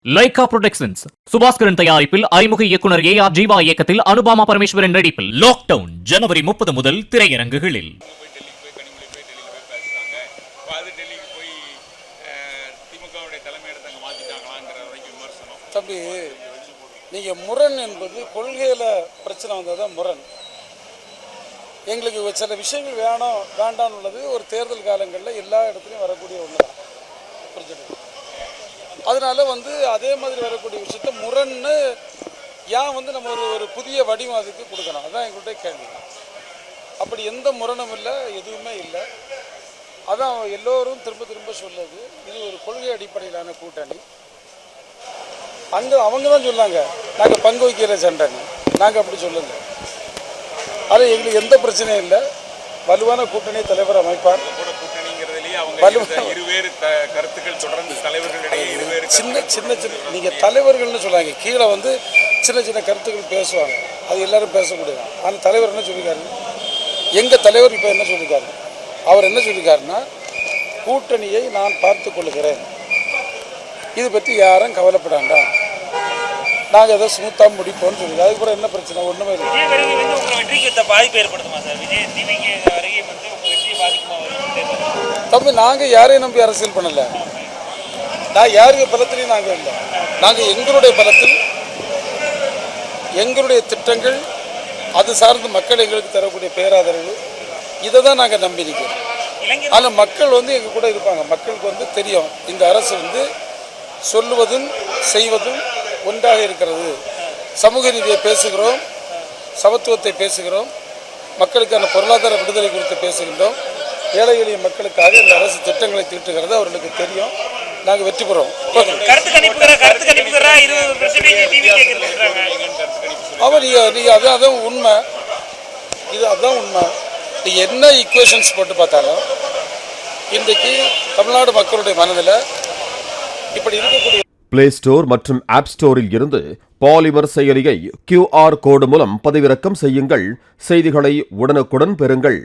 Lyca productions Subaskaran தயாரிப்பில் அறிமுக இயக்குனர் AR ஜீவா இயக்கத்தில் அனுபாமா பரமேஸ்வரன் நடிப்பில் லாக்டவுன் ஜனவரி 30 முதல் திரையரங்குகளில். தம்பி, நீங்க முரண் என்பது கொள்கையில பிரச்சனை வந்ததான் முரண். எங்களுக்கு சில விஷயங்கள் வேண்டாம் உள்ளது ஒரு தேர்தல் காலங்களில் எல்லா இடத்துலையும் வரக்கூடிய ஒன்று தான். புரிஞ்சுது. அதனால அதே மாதிரி வரக்கூடிய விஷயத்த முரண்னு ஏன் நம்ம ஒரு புதிய வடிவம் அதுக்கு கொடுக்கணும், அதுதான் எங்களுடைய கேள்வி. அப்படி எந்த முரணும் இல்லை, எதுவுமே இல்லை. அதான் எல்லோரும் திரும்ப திரும்ப சொல்லுது, இது ஒரு கொள்கை அடிப்படையிலான கூட்டணி. அவங்க தான் சொன்னாங்க நாங்கள் பங்கு வைக்கிற சண்டைன்னு. நாங்கள் அப்படி சொல்லுங்க. அது எங்களுக்கு எந்த பிரச்சனையும் இல்லை. வலுவான கூட்டணி தலைவர் அமைப்பார். சின்ன சின்ன நீங்கள் தலைவர்கள்னு சொல்லாங்க, கீழே சின்ன சின்ன கருத்துக்கள் பேசுவாங்க, அது எல்லாரும் பேசக்கூடியது. ஆனால் தலைவர் என்ன சொல்லியிருக்காரு, எங்கள் தலைவர் இப்போ என்ன சொல்லியிருக்காரு, அவர் என்ன சொல்லியிருக்காருன்னா, கூட்டணியை நான் பார்த்து கொள்ளுகிறேன், இது பற்றி யாரும் கவலைப்படாண்டா, நாங்கள் எதை ஸ்மூத்தாக முடிப்போம்னு சொல்லுங்க. அதுக்கு கூட என்ன பிரச்சனை, ஒன்றுமே இல்லை. தம்பி, நாங்கள் யாரையும் நம்பி அரசியல் பண்ணலை. நான் யாருக்கு பலத்திலையும் நாங்கள் இல்லை. நாங்கள் எங்களுடைய பலத்தில் எங்களுடைய திட்டங்கள், அது சார்ந்து மக்கள் எங்களுக்கு தரக்கூடிய பேராதரவு, இதை தான் நாங்கள் நம்பி நிற்கிறோம். ஆனால் மக்கள் எங்கள் கூட இருப்பாங்க. மக்களுக்கு தெரியும் இந்த அரசு சொல்லுவதும் செய்வதும் ஒன்றாக இருக்கிறது. சமூக நீதியை பேசுகிறோம், சமத்துவத்தை பேசுகிறோம், மக்களுக்கான பொருளாதார விடுதலை குறித்து பேசுகின்றோம். ஏழை எளிய மக்களுக்காக இந்த அரசு திட்டங்களை தீட்டுகிறது, அவர்களுக்கு தெரியும். நாங்கள் வெற்றி பெறுவோம். அவர் நீங்கள் அதான் உண்மை, இது அதுதான் உண்மை. நீங்கள் என்ன ஈக்குவேஷன்ஸ் போட்டு பார்த்தாலும் இன்றைக்கு தமிழ்நாடு மக்களுடைய மனதில் இப்படி இருக்கக்கூடிய பிளே ஸ்டோர் மற்றும் ஆப் ஸ்டோரில் இருந்து பாலிமர் செயலியை QR கோடு மூலம் பதிவிறக்கம் செய்யுங்கள். செய்திகளை உடனுக்குடன் பெறுங்கள்.